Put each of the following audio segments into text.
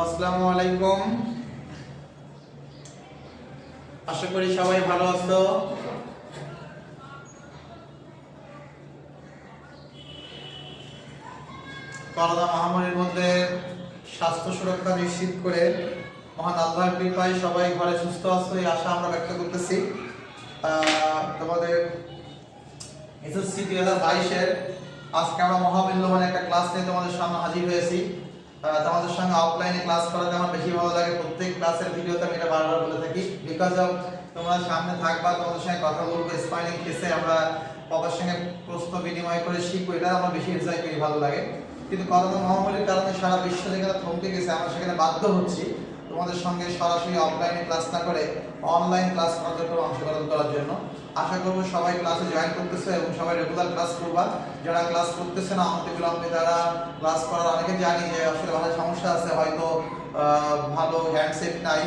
আসসালামু আলাইকুম। আশা করি সবাই ভালো আছো। করোনা মহামারীর মধ্যে স্বাস্থ্য সুরক্ষা নিশ্চিত করে মহান আল্লাহর কৃপায় সবাই ঘরে সুস্থ আছো এই আশা আমরা ব্যক্ত করতেছি। তোমাদের এসএসসি 2022-এর আজকে আমরা মহামূল্যবান একটা ক্লাস নিয়ে তোমাদের সামনে হাজির হয়েছি। তোমাদের সঙ্গে অফলাইনে ক্লাস করাতে আমার বেশি ভালো লাগে। প্রত্যেক ক্লাসের ভিডিওতে আমি এটা বারবার বলে থাকি, বিকজ অফ তোমরা সামনে থাকবা, তোমাদের সঙ্গে কথা বলবো, স্মাইলিং ফেসে আমরা সবার সঙ্গে প্রশ্ন বিনিময় করে শিখবো, এটা আমার বেশি এনজয় করি, ভালো লাগে। কিন্তু করোনা মহামারীর কারণে সারা বিশ্ব যেখানে থমকে গেছে, আমরা সেখানে বাধ্য হচ্ছি তোমাদের সঙ্গে সরাসরি অফলাইনে ক্লাস না করে অনলাইন ক্লাস করার জন্য, অংশগ্রহণ করার জন্য। আশা করবো সবাই ক্লাসে জয়েন করতেছে এবং সবাই রেগুলার ক্লাস করবা। যারা ক্লাস করতেছে না, আমাদের বিলম্বে যারা ক্লাস করার, অনেকে জানি যে আসলে ভালো সমস্যা আছে, হয়তো ভালো হ্যান্ডসেট নাই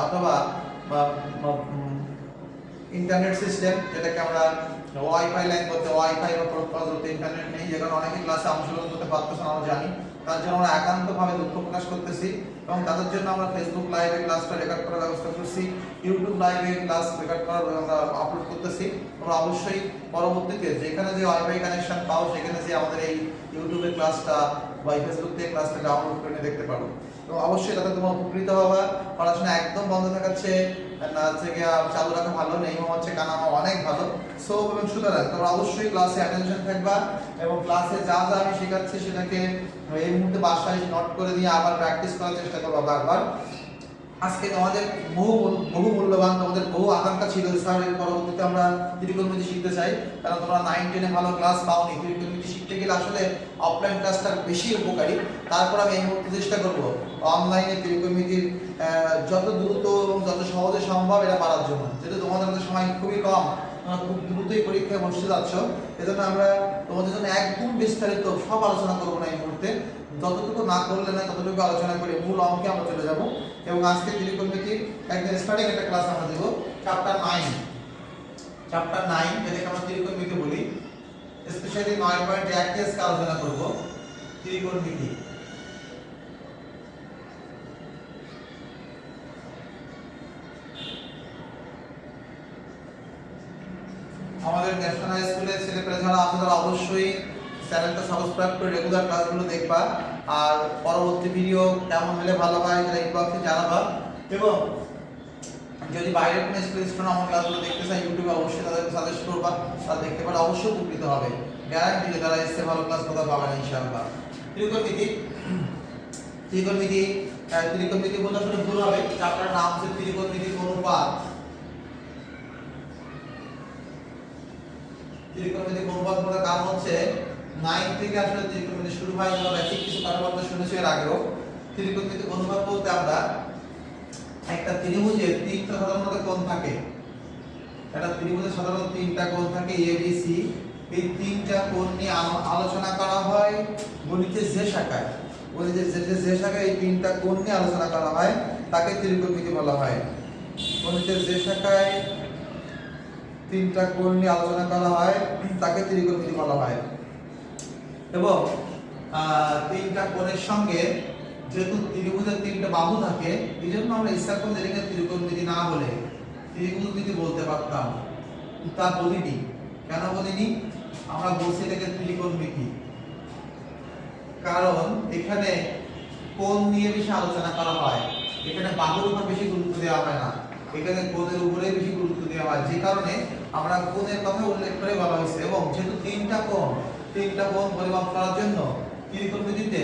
অথবা ইন্টারনেট সিস্টেম, যেটাকে আমরা ওয়াইফাই লাইন বলতে, ওয়াইফাই বা প্রযুক্তি ইন্টারনেট নেই, যে কারণে অনেকে ক্লাসে অংশগ্রহণ করতে পারতেছে না, আমরা জানি। তার জন্য আমরা একান্তভাবে দুঃখ প্রকাশ করতেছি এবং তাদের জন্য আমরা ফেসবুক লাইভে ক্লাসটা রেকর্ড করার ব্যবস্থা করছি, ইউটিউব লাইভে ক্লাস রেকর্ড করার আমরা আপলোড করতেছি। তোমরা অবশ্যই পরবর্তীতে যেখানে যে ওয়াইফাই কানেকশন পাও, সেখানে যে আমাদের এই ইউটিউবের ক্লাসটা বা ফেসবুক থেকে ক্লাসটা ডাউনলোড করে নিয়ে দেখতে পারো। তো অবশ্যই তাতে তোমরা উপকৃত হবা। পড়াশোনা একদম বন্ধ থাকাচ্ছে না থেকে চালু রাখা ভালো নেই, হচ্ছে কানামা অনেক ভালো। সো এবং সুতরাং তোমরা অবশ্যই ক্লাসে অ্যাটেনশন থাকবা এবং ক্লাসে যা যা আমি শেখাচ্ছি সেটাকে এই মুহূর্তে বাসায় নোট করে দিয়ে আবার প্র্যাকটিস করার চেষ্টা করবা বারবার। আজকে তোমাদের বহু মূল্যবান, তোমাদের বহু আকাঙ্ক্ষা ছিল স্যার এর পরবর্তীতে আমরা ত্রিকোণমিতি শিখতে চাই, কারণ তোমরা 9-10 ভালো ক্লাস পাওনি। ত্রিকোণমিতি শিখতে গেলে আসলে অফলাইন ক্লাসটা বেশি উপকারী। তারপর আমি এই মুহূর্তে চেষ্টা করব অনলাইনে ত্রিকোণমিতির যত দ্রুত এবং যত সহজে সম্ভব এটা পারার জন্য, যেহেতু তোমাদের মধ্যে সময় খুবই কম, তোমরা খুব দ্রুতই পরীক্ষায় বসতে যাচ্ছ, এজন্য আমরা তোমাদের জন্য একদম বিস্তারিত সব আলোচনা করবো না এই মুহূর্তে। যতটুকু না করলে না ততটুকু আলোচনা করে মূল অঙ্কে আমরা চলে যাব। এবং আজকে ত্রিকোণমিতির একদম স্টার্টিং একটা ক্লাস আমরা দেব, চ্যাপ্টার 9, যেটাকে আমরা ত্রিকোণমিতি বলি। স্পেশালি 9.1 কে আজকে আলোচনা করব ত্রিকোণমিতি। আমাদের ন্যাশনাল হাই স্কুলের ছেলেপেলে যারা আছে তারা অবশ্যই চ্যানেলটা সাবস্ক্রাইব করে রেগুলার ক্লাসগুলো দেখবা। আর পরবর্তী ভিডিও কেমন হলে ভালো হয় সেটা ইনবক্সে জানাবা। এবং যদি বাইরের কোনো স্কুল স্টুডেন্ট আমার ক্লাসগুলো দেখতে চায়, ইউটিউবে অবশ্যই তাদেরকে সাজেস্ট করবা, তারা দেখতে পারে, অবশ্যই উপকৃত হবে। গ্যারান্টি যে তারা এসে ভালো ক্লাস কোথাও পাবেন ইনশাআল্লাহ। ত্রিকোণমিতি বলতে আসলে ভুল হবে, চ্যাপ্টার নাম হচ্ছে ত্রিকোণমিতির অনুপাত। ত্রিকোণমিতিক অনুপাত বলার কারণ হচ্ছে 9 থেকে আসলে ত্রিকোণমিতি শুরু হয়। তোমরা বেসিক কিছু কাঠামো শুনেছো এর আগেও। ত্রিকোণমিতিক অনুপাত বলতে আমরা একটা ত্রিভুজের তিনটা সাধারণত কোণ থাকে, একটা ত্রিভুজের সাধারণত তিনটা কোণ থাকে এ বি সি। এই তিনটা কোণ নিয়ে আলোচনা করা হয় গণিতের যে শাখায়, গণিতের যে শাখায় এই তিনটা কোণ নিয়ে আলোচনা করা হয় তাকে ত্রিকোণমিতি বলা হয়। গণিতের যে শাখায় তিনটা কোণ নিয়ে আলোচনা করা হয় তাকে ত্রিকোণমিতি বলা হয়। এবং তিনটা কোণের সঙ্গে যেহেতু ত্রিভুজের তিনটা বাহু থাকে, এই জন্য আমরা ইচ্ছা করলে এটাকে ত্রিকোণমিতি না বলে ত্রিভুজমিতি বলতে পারতাম। তা বলিনি, কেন বলিনি? আমরা বলছি এটাকে ত্রিকোণমিতি কারণ এখানে কোণ নিয়ে বেশি আলোচনা করা হয়, এখানে বাহুর উপর বেশি গুরুত্ব দেওয়া হয় না, এখানে কোণের উপরে বেশি গুরুত্ব দেওয়া হয়, যে কারণে আমরা কোণের কথা উল্লেখ করে বলা হয়েছে। এবং যেহেতু তিনটা কোণ পরিমাপ করার জন্য ত্রিকোণমিতিতে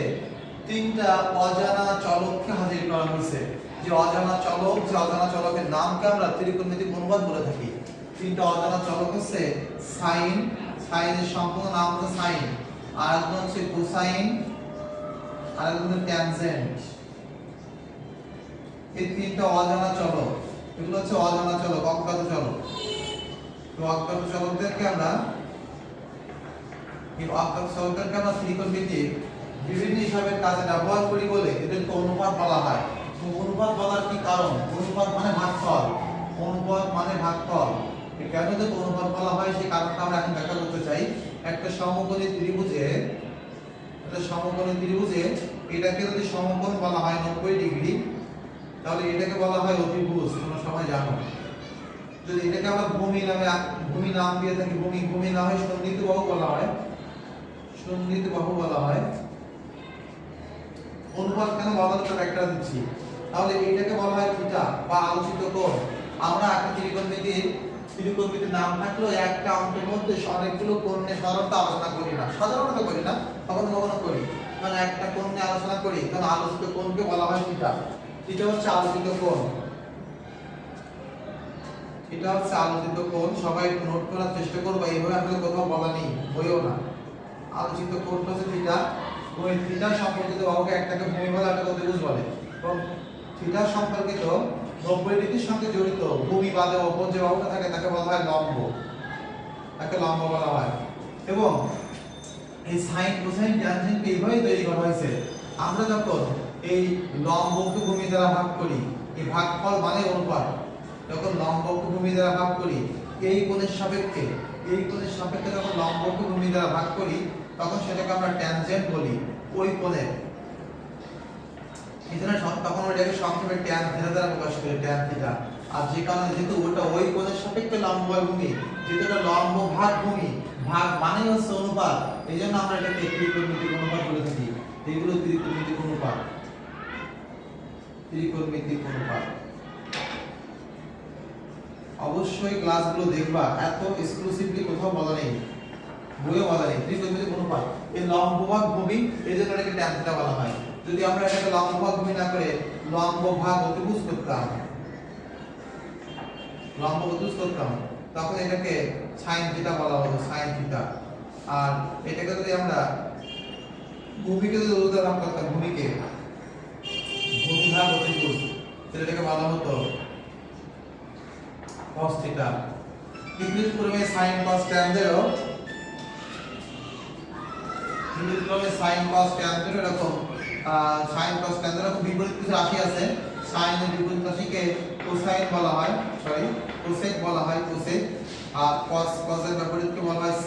তিনটা অজানা চলককে হাজির করা হয়েছে। যে অজানা চলকের নামকে আমরা ত্রিকোণমিতিক অনুপাত বলে থাকি। তিনটা অজানা চলক হচ্ছে সাইনের সম্পূর্ণ নাম হচ্ছে সাইন, আর একজন হচ্ছে কোসাইন, আর একজন হচ্ছে ট্যানজেন্ট। এই তিনটা অজানা চলক, এগুলো হচ্ছে অজানা চলক, অজ্ঞাত চলক। তো অজ্ঞাত চলকদেরকে আমরা ত্রিকোণমিতির বিভিন্ন হিসাবের কাজে ব্যবহার করি বলে এদেরকে অনুপাত বলা হয়। তো অনুপাত বলার কি কারণ? অনুপাত মানে ভাগফল। কেন এদেরকে অনুপাত বলা হয় সেই কারণটা আমরা এখন ব্যাখ্যা করতে চাই। একটা সমকোণী ত্রিভুজে এটাকে যদি সমকোণ বলা হয় 90 ডিগ্রি, তাহলে এটাকে বলা হয় অতিভুজ, তোমরা সবাই জানো। যদি এটাকে আমরা ভূমি নাম দিয়ে থাকি, ভূমি না হয় সন্নিহিত বাহু বলা হয়, সন্নিহিত বাহু বলা হয়। অনুপাত কেন বলা হলো তার একটা দিচ্ছি। তাহলে এটাকে বলা হয় থিটা বা আলোচিত কোণ। আমরা একটা ত্রিকোণমিতির নাম থাকলেও একটা অঙ্কের মধ্যে অনেকগুলো কোণ নিয়ে সাধারণত আলোচনা করি না, কখনো কখনো করি। মানে একটা কোণ নিয়ে আলোচনা করি, কারণ আলোচিত কোণকে বলা হয় থিটা। থিটা হচ্ছে আলোচিত কোণ, এটা হচ্ছে আলোচিত কোণ। সবাই নোট করার চেষ্টা করবো, এইভাবে আসলে কোথাও বলা নেই, বইও না। আলোচিত কোণটা হচ্ছে থিটা। ওই থিটা সম্পর্কিত বাহুকে একটাকে ভূমি বলে, একটাকে অতিভুজ বলে। এবং থিটা সম্পর্কিত 90 ডিগ্রির সঙ্গে জড়িত ভূমি বাদে অপর যে বাহুটা থাকে তাকে বলা হয় লম্ব, তাকে লম্ব বলা হয়। এবং এই সাইন কোসাইন ট্যানজেন্টকে এইভাবেই তৈরি করা হয়েছে। আমরা যখন এই লম্বকে ভূমি দ্বারা ভাগ করি, এই ভাগফল মানে অনুপাত, যখন লম্বকে ভূমি দ্বারা ভাগ করি এই কোণের সাপেক্ষে যখন লম্বকে ভূমি দ্বারা ভাগ করি, তখন সেটাকে আমরা ট্যানজেন্ট বলি ওই কোণের। এখানে তখন ওটাকে সংক্ষেপে ট্যান থিটা দ্বারা প্রকাশ করি, ট্যান থিটা। আর যে কারণে যেহেতু ওটা ওই কোণের সাপেক্ষে লম্ব ভূমি, যেহেতু এটা লম্ব ভাগ ভূমি, ভাগ মানে হচ্ছে অনুপাত, এই জন্য আমরা এটাকে ত্রিকোণমিতিক অনুপাত বলে থাকি। এগুলো ত্রিকোণমিতিক অনুপাত, ত্রিকোণমিতিক অনুপাত। অবশ্যই ক্লাসগুলো দেখবা, এত এক্সক্লুসিভলি কোথাও বলা নেই, বইয়ে বলা নেই। ত্রিকোণমিতিক অনুপাত এই লম্ব ভাগ ভূমি, এই জন্য এটাকে ট্যান থিটা বলা হয়। যদি আমরা এটাকে লম্ব ভাগ ভূমি না করে লম্ব ভাগ অতিভুজ করতাম, তখন এটাকে সাইন থিটা বলা হতো, সাইন থিটা। আর এটাকে যদি আমরা ভূমিকে যদি উল্টো ভাগ করতাম, ভূমি ভাগ অতিভুজ, তাহলে এটাকে বলা হতো cos থিটা। বিপরীত ক্রমে sin cos tan দেরও, বিপরীত ক্রমে sin cos tan দেরও এরকম sin cos tan এরকম বিপরীত কিছু রাশি আছে। sin এর বিপরীত রাশিকে কোসাইন বলা হয়, কোসেক বলা হয়, কোসেক। আর cos এর বিপরীতকে বলা হয়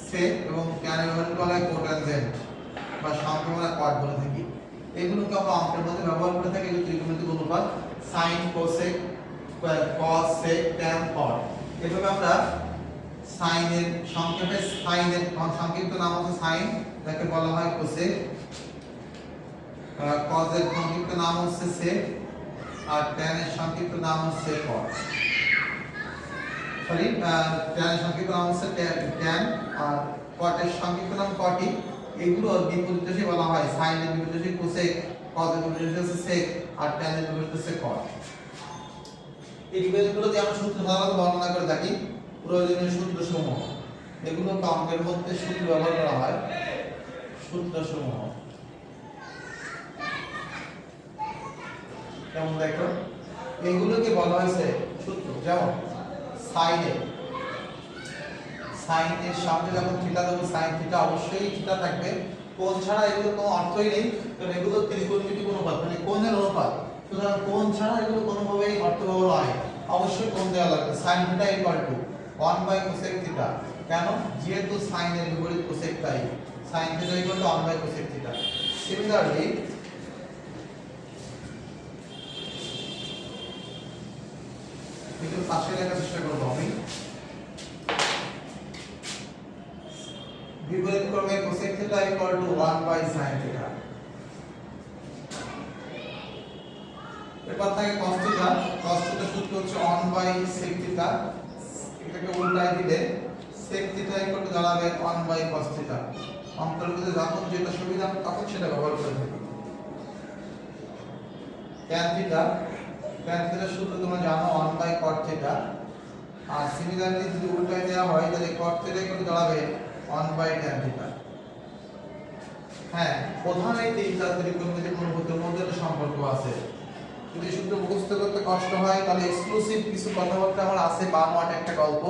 sec এবং tan এর বিপরীতকে বলা হয় কোট্যানজেন্ট বা সংক্রমণা কট বলে থাকি। এগুলোকে আমরা অঙ্কের মধ্যে ব্যবহার করে থাকি। এই ত্রিকোণমিতিক অনুপাত sin cosec cos sec tan cot। এভাবে আমরা sin এর সংক্ষেপে, sin এর সংক্ষিপ্ত নাম হচ্ছে sin, তাকে বলা হয় cosec। cos এর সংক্ষিপ্ত নাম হচ্ছে sec, আর tan এর সংক্ষিপ্ত নাম হচ্ছে cot। tan এর সংক্ষিপ্ত নাম হচ্ছে tan, আর cot এর সংক্ষিপ্ত নাম coti। এগুলোর বিপরীত রাশি বলা হয়, sin এর বিপরীত রাশি cosec, cos এর বিপরীত রাশি sec, আর tan এর বিপরীত রাশি cot। এই ডিভাইসগুলো দিয়ে আমরা সূত্র সাধারণত বর্ণনা করে থাকি, প্রয়োজনীয় সূত্রসমূহ। এগুলো অঙ্কের মধ্যে সূত্র ব্যবহার করা হয়, সূত্রসমূহ। যেমন দেখো, এগুলোকে বলা হয়েছে সূত্র। যেমন sin এর সামনে যখন থিটা দেবো, sin থিটা অবশ্যই থিটা থাকবে, কোণ ছাড়া এগুলো কোনো অর্থই নেই, কারণ এগুলো ত্রিকোণমিতিক অনুপাত, মানে কোণের অনুপাত। সুতরাং কোণ ছাড়া এগুলো কোনোভাবেই অর্থবহ নয়, অবশ্যই কোণ দেওয়া লাগবে। sin theta equal to 1 cosec theta. কেন? যেহেতু sin এর বিপরীত cosec, তাই sin theta equal to 1 cosec theta. Similarly একটু পাশে লেখার চেষ্টা করব আমি। বিপরীত ক্রমে cosec theta equal to 1 sin theta. এরপর থাকে cos থিটা। cos থিটা সূত্র হচ্ছে 1 sec থিটা। এটাকে উল্টায় দিলে sec থিটা ইকুয়াল টু দাঁড়াবে 1 cos থিটা। অঙ্কের মধ্যে যখন যেটা সুবিধা তখন সেটা ব্যবহার করে থাকি। tan থিটার সূত্র তোমরা জানো 1 cot থিটা। আর সিমিলারলি যদি উল্টায় দেওয়া হয় তাহলে cot থিটা ইকুয়াল টু দাঁড়াবে 1 tan থিটা। হ্যাঁ, প্রধান এই তিনটা ত্রিকোণমিতিক অনুপাতের মধ্যে একটা সম্পর্ক আছে। যদি সূত্র মুখস্থ করতে কষ্ট হয় তাহলে এক্সক্লুসিভ কিছু কথাবার্তা আমার আছে, বানোয়াট একটা গল্প।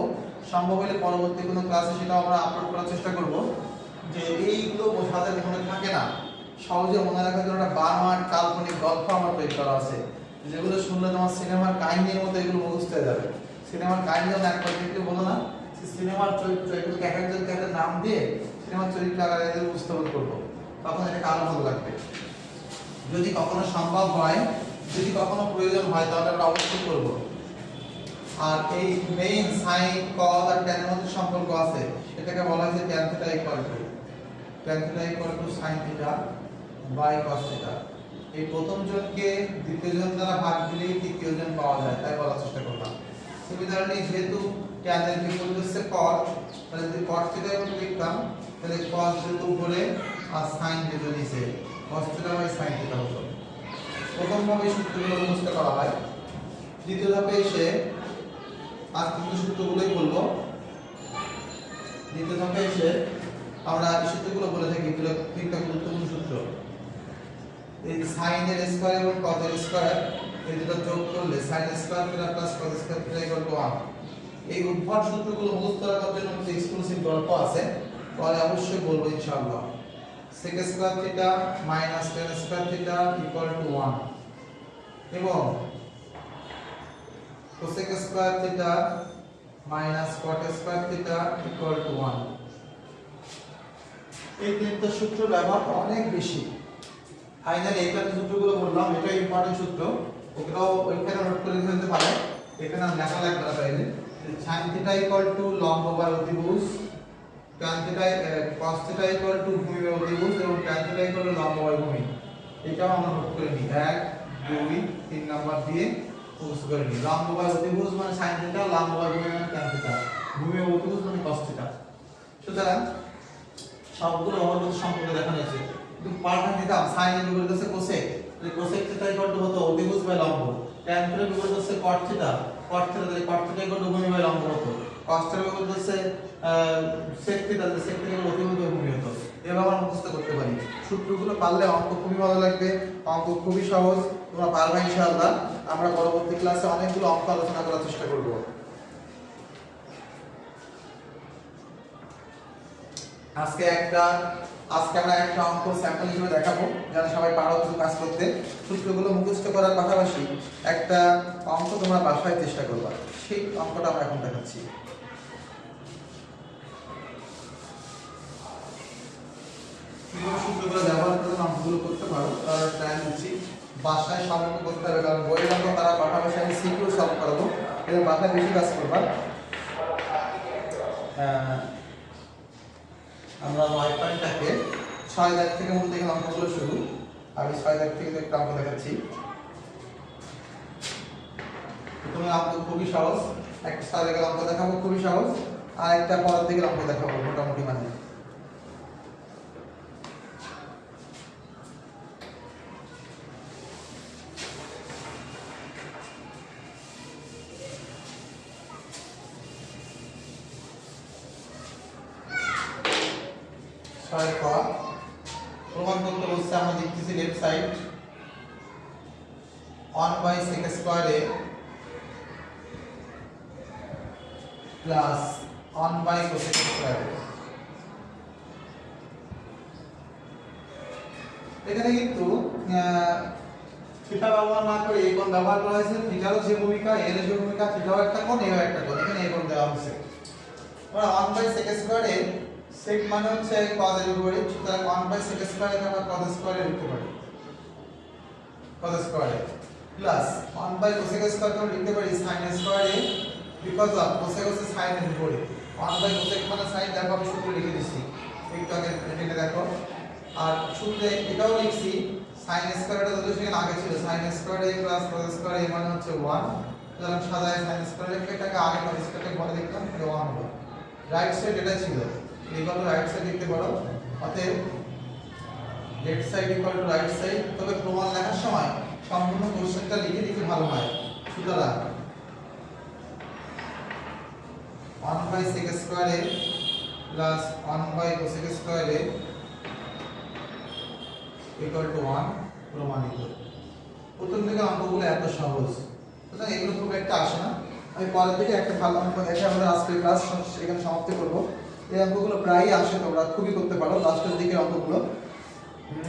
সম্ভব হলে পরবর্তী কোনো ক্লাসে সেটা আমরা আপলোড করার চেষ্টা করব। যে এইগুলো বোঝাতে মনে থাকে না, সহজে মনে রাখার জন্য একটা বানোয়াট কাল্পনিক গল্প আমার তৈরি করা আছে, যেগুলো শুনলে তোমার সিনেমার কাহিনীর মতো এগুলো মুখস্থ হয়ে যাবে। সিনেমার কাহিনী যখন একবার দেখতে বলো না, সিনেমার চরিত্র এগুলোকে এক একজনকে একটা নাম দিয়ে সিনেমার চরিত্র আকারে উপস্থাপন করবো। তখন এটাকে আরো ভালো লাগবে। যদি কখনো সম্ভব হয়, যদি কখনো প্রয়োজন হয়, তাহলে আমরা অবশ্যই করব। আর এই মেইন সাইন কজ আর ট্যান এর মধ্যে সম্পর্ক আছে, এটাকে বলা হয় যে tan theta equal to sine theta by cos theta. এই প্রথম জনকে দ্বিতীয় জন দ্বারা ভাগ দিলেই তৃতীয় জন পাওয়া যায়, তাই বলার চেষ্টা করলাম। সিমিলারলি যেহেতু ট্যান এর বিপরীত হচ্ছে কট, তাহলে যদি কট থিটা এর লিখতাম, তাহলে কস যেহেতু উপরে আর সাইন যেহেতু নিচে, cos theta by sine theta হতো। প্রথম ভাবে সূত্রগুলো মুখস্থ করা হয়। দ্বিতীয় ধাপে এসে আর কিন্তু সূত্রগুলোই বলবো। দ্বিতীয় ধাপে এসে আমরা সূত্রগুলো বলে থাকি, এগুলো তিনটা গুরুত্বপূর্ণ সূত্র। এই sin এর স্কয়ার এবং cos এর স্কয়ার এই দুটো যোগ করলে sin square theta plus cos square theta equal to 1। এই উদ্ভট সূত্রগুলো মুখস্থ রাখার জন্য কিছু এক্সক্লুসিভ গল্প আছে, পরে অবশ্যই বলবো ইনশাআল্লাহ। sec square theta minus tan square theta equal to 1 এবং cosec square theta minus cot square theta equal to 1। এই তিনটা সূত্র ব্যবহার অনেক বেশি। ফাইনালি এইটা সূত্রগুলো বললাম, এটা ইম্পর্টেন্ট সূত্র, ওগুলো ওইখানে নোট করে ফেলতে পারে, এখানে লেখা লাগবে না তাইলে। sin থিটা ইকুয়াল টু লম্ব বাই অতিভুজ, tan theta cos theta equal two ভূমি বাই অতিভুজ এবং tan থিটা ইকুয়াল টু লম্ব বাই ভূমি। এটাও আমরা নোট করে নিই, 1 2 3 নাম্বার দিয়ে মুখস্থ করে নিই। লম্ব বাই অতিভুজ মানে sin থিটা, লম্ব বাই ভূমি মানে tan থিটা, ভূমি বাই অতিভুজ মানে cos থিটা। সুতরাং সবগুলো অবর্তন সম্পর্কে দেখানো হয়েছে। কিন্তু পার্টটা নিতাম sin এর বিপরীত হচ্ছে cosec, তাহলে cosec থিটা ইকুয়াল টু হতো অতিভুজ বাই লম্ব। tan থিটার বিপরীত হচ্ছে cot থিটা, cot থিটা তাহলে cot থিটা ইকুয়াল টু ভূমি বাই লম্ব হতো। cos থিটার বিপরীত হচ্ছে sec থিটা, তাহলে sec থিটা ইকুয়াল টু অতিভুজ বাই ভূমি হতো। এভাবে আমরা মুখস্থ করতে পারি। সূত্রগুলো পারলে অঙ্ক খুবই ভালো লাগবে, অঙ্ক খুবই সহজ, তোমরা পারবে ইনশাআল্লাহ। আমরা পরবর্তী ক্লাসে অনেকগুলো অঙ্ক আলোচনা করার চেষ্টা করব। আজকে আমরা একটা অঙ্ক স্যাম্পল হিসেবে দেখাবো, যেন সবাই পারো কিছু কাজ করতে। সূত্রগুলো মুখস্থ করার পাশাপাশি একটা অঙ্ক তোমরা বাসায় চেষ্টা করবা, সেই অঙ্কটা আমরা এখন দেখাচ্ছি। কিভাবে সূত্রগুলো ব্যবহার করে অঙ্কগুলো করতে পারো তার ট্রাই দিচ্ছি। বাসায় সব অঙ্ক করতে হবে, কারণ বইয়ের অঙ্ক তারা পাশাপাশি আমি সিকিউ সলভ করাবো, এদের বাসায় বেশি কাজ করবা। আমরা 9 পয়েন্টটাকে 6 দাগ থেকে মূলত এখানে অঙ্কগুলো শুরু। আমি 6 দাগ থেকে একটা অঙ্ক দেখাচ্ছি। প্রথমে অঙ্ক খুবই সহজ, একটা 6 দাগের অঙ্ক দেখাবো খুবই সহজ, আর একটা পরের দিকের অঙ্ক দেখাবো মোটামুটি মানে। প্রমাণ করতে বলছে, আমরা লিখতেছি লেফট সাইড 1/sec স্কয়ারে প্লাস 1/cosec স্কয়ারে। এখানে কিন্তু থিটা ব্যবহার না করে এই কোণ ব্যবহার করা হয়েছে। থিটারও যে ভূমিকা, এর যে ভূমিকা, থিটাও একটা কোণ, এও একটা কোণ, এখানে এই কোণ দেওয়া হয়েছে। আমরা 1/sec স্কয়ারে sec মানে হচ্ছে cos এর বিপরীত, সুতরাং 1/sec স্কয়ারে আমরা cos স্কয়ারে লিখতে পারি, cos স্কয়ারে প্লাস 1/cosec স্কয়ারে আমরা লিখতে পারি sin স্কয়ারে, বিকজ অফ cosec হচ্ছে sin এর বিপরীত। 1/cosec মানে sin, দেখো আমি সূত্র লিখে দিচ্ছি, একটু আগে এটা দেখো। আর সূত্রে এটাও লিখছি sin স্কয়ারটা যত সেখানে আগে ছিল sin স্কয়ারে প্লাস cos স্কয়ারে মানে হচ্ছে 1, সুতরাং সাজায় sin স্কয়ারে এটাকে আগে cos স্কয়ারটাকে পরে লিখলাম, এটা 1 হলো। রাইট সাইড এটা ছিল, এইভাবে রাইট সাইড লিখতে পারো। অতএব left side equal to right side. তবে প্রমাণ লেখার সময় সম্পূর্ণ কোশ্চেনটা লিখে দিতে ভালো হয়। সুতরাং 1/sec স্কয়ারে প্লাস 1/cosec স্কয়ারে ইকুয়াল টু 1 প্রমাণিত। প্রথম থেকে অঙ্কগুলো এত সহজ, সুতরাং এগুলো খুব একটা আসে না। আমি পরের দিকে একটা ভালো অঙ্ক দেখে আমাদের আজকের ক্লাস এখানে সমাপ্তি করব। এই অঙ্কগুলো প্রায়ই আসে, তোমরা খুবই করতে পারো লাস্টের দিকে অঙ্কগুলো,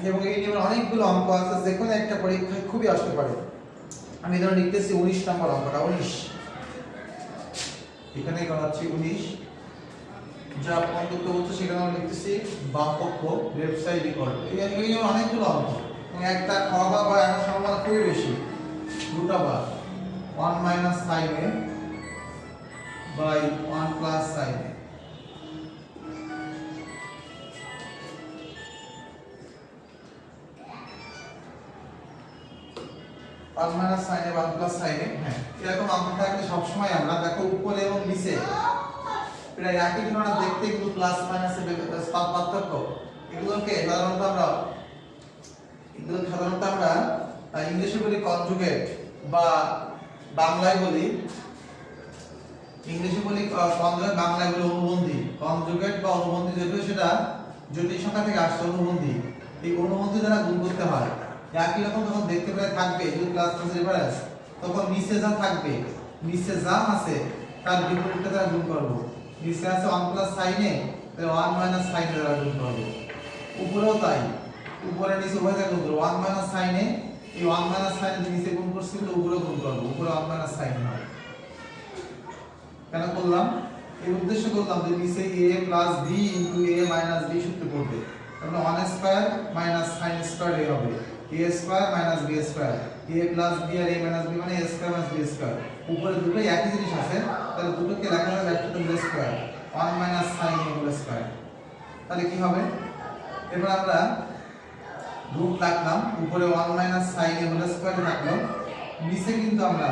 এবং এই নিয়ে অনেকগুলো অঙ্ক আছে যে কোনো একটা পরীক্ষায় খুবই আসতে পারে। আমি ধরে লিখতেছি 19 নম্বর অঙ্কটা, 19 এখানে করাচ্ছি 19 যা কোণ যুক্ত করছে সেখানে আমরা লিখতেছি বাম পক্ষ লেফট সাইড ইকুয়াল টু এই অনেকগুলো অঙ্ক এবং একটা খবা বা এর সম্ভাবনা খুবই বেশি root over 1 minus sin a by 1 plus sin a one minus sin a 1 plus sin a হ্যাঁ এরকম অঙ্ক থাকলে সব সময় আমরা দেখো উপরে এবং নিচে প্রায় একই ধরনের দেখতে কিন্তু প্লাস মাইনাস এর পার্থক্য এগুলোকে সাধারণত আমরা ইংলিশে বলি কনজুগেট বা বাংলায় বলি কনজুগেট বাংলায় বলি অনুবন্ধী কনজুগেট বা অনুবন্ধী যেটা সেটা জটিল সংখ্যা থেকে আসছে অনুবন্ধী এই অনুবন্ধী দ্বারা গুণ করতে হয় একই রকম যখন দেখতে প্রায় থাকবে যদি প্লাস প্লাস রিভার্স তখন নিচে যা থাকবে নিচে যা আছে তার বিপরীতটা দ্বারা গুণ করব নিচে আছে 1 প্লাস sin a তাহলে 1 মাইনাস sin a দ্বারা গুণ করব উপরেও তাই উপরে নিচে উভয় জায়গায় গুণ করব 1 মাইনাস sin a এই 1 মাইনাস sin a নিচে গুণ করছি বলে উপরে গুণ করব উপরে 1 মাইনাস sin a হয় কেন করলাম এই উদ্দেশ্য করলাম যে নিচে a plus b into a minus b সূত্র পড়বে তাহলে 1 square minus sin square a হবে a square minus b square a plus b আর a মাইনাস b মানে a square minus b square উপরে দুটোই একই জিনিস আছে তাহলে দুটোকে লেখা যাবে একটা whole square 1 minus sin a whole square তাহলে কি হবে এবার আমরা রুট রাখলাম উপরে 1 minus sin a whole square থাকলো নিচে কিন্তু আমরা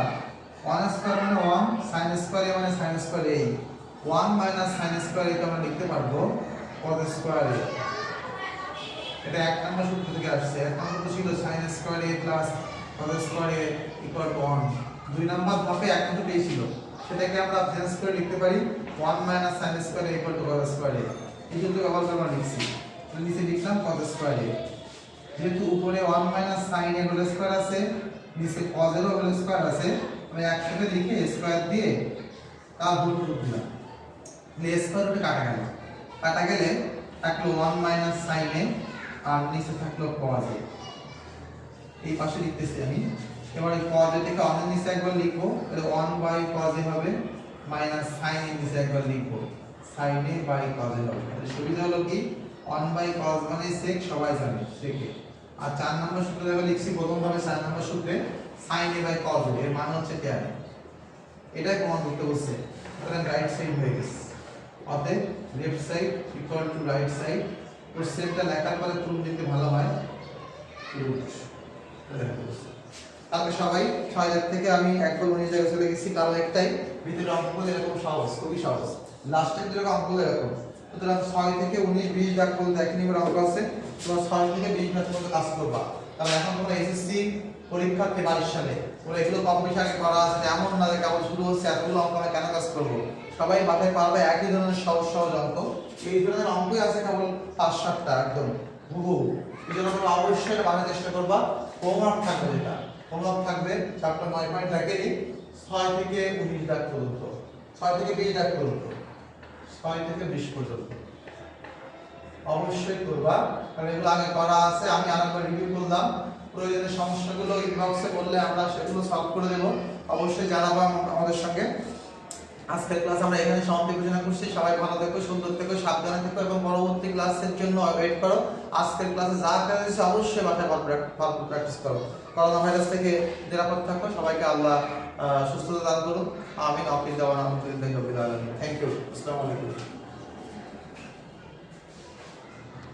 1 স্কয়ার মানে 1 sin স্কয়ার a মানে sin square a 1 minus sin square a কে আমরা লিখতে পারবো cos স্কয়ার a এটা এক নম্বর সূত্র থেকে আসছে এক নম্বর ছিল sin square a plus cos square a equal to 1 দুই নম্বর ধাপে এক নম্বর পেয়েছিল সেটাকে আমরা চেঞ্জ করে লিখতে পারি 1 minus sin square a equal to cos square a এই সূত্র ব্যবহার করে আমরা লিখছি তো নিচে লিখলাম cos স্কয়ার a যেহেতু উপরে 1 minus sin a whole square আছে নিচে cos এর হোল স্কয়ার আছে আমি একসাথে লিখে স্কয়ার দিয়ে তার হোল রুট দিলাম তাহলে স্কয়ার রুটে কাটা গেলে থাকলো 1 মাইনাস sin a আর নিচে থাকলো cos a এই পাশে লিখতেছি আমি এবার এই cos a টাকে অন্য নিচে একবার লিখবো তাহলে 1 বাই cos a হবে মাইনাস sin a নিচে একবার লিখবো sin a by cos a হবে তাহলে সুবিধা হলো কি 1 বাই cos মানে sec সবাই জানে sec আর 4 নম্বর সূত্রে দেখো লিখছি প্রথম ভাবে 4 নম্বর সূত্রে sin a by cos a এর মান হচ্ছে tan এটাই প্রমাণ করতে বলছে তাহলে রাইট সাইড হয়ে গেছে অতএব left side equal to right side কোশ্চেনটা লেখার পরে প্রুফ দিতে ভালো হয় রুট তাহলে সবাই 6 থেকে আমি একবার 19 জায়গায় চলে গেছি কারণ একটাই ভিতরে অঙ্কগুলো এরকম সহজ খুবই সহজ লাস্টের দিকে অঙ্কগুলো এরকম সুতরাং 6 থেকে 19 20 দাগ পর্যন্ত একই নিয়মের অঙ্ক আছে তোমরা 6 থেকে 20 দাগ পর্যন্ত কাজ করবা তাহলে এখন তোমরা এসএসসি পরীক্ষাতে 22 সালে তোমরা এগুলো কম্পিটিশন আগে করা আছে এমন না যে কেবল শুরু হচ্ছে এতগুলো অঙ্ক আমরা কেন কাজ করব সবাই মাথায় পারবে একই ধরনের সহজ সহজ অঙ্ক এই ধরনের অঙ্কই আছে কেবল 5-7টা একদম হুবহু এই জন্য তোমরা অবশ্যই বানানোর চেষ্টা করবা হোমওয়ার্ক থাকবে যেটা হোমওয়ার্ক থাকবে চ্যাপ্টার 9 পয়েন্ট রাখেনি 6 থেকে 19 দাগ পর্যন্ত 6 থেকে 20 দাগ পর্যন্ত 6 থেকে 20 পর্যন্ত অবশ্যই করবা কারণ এগুলো আগে করা আছে আমি আরেকবার রিভিউ করলাম প্রয়োজনীয় সমস্যাগুলো ইনবক্সে বললে আমরা সেগুলো সলভ করে দেব অবশ্যই জানাবো আমাদের সঙ্গে আজকের ক্লাস আমরা এখানে সমাপ্তি ঘোষণা করছি সবাই ভালো থেকো সুন্দর থেকো সাবধানে থেকো এবং পরবর্তী ক্লাসের জন্য ওয়েট করো আজকের ক্লাসে যা ক্লাস হয়েছে অবশ্যই বাসায় ভালো প্র্যাকটিস করো করোনা ভাইরাস থেকে নিরাপদ থাকো সবাইকে আল্লাহ সুস্থতা দান করুন আমিন আফিজ দাওয়ানা আলহামদুলিল্লাহি রাব্বিল আলামিন থ্যাংক ইউ আসসালামু আলাইকুম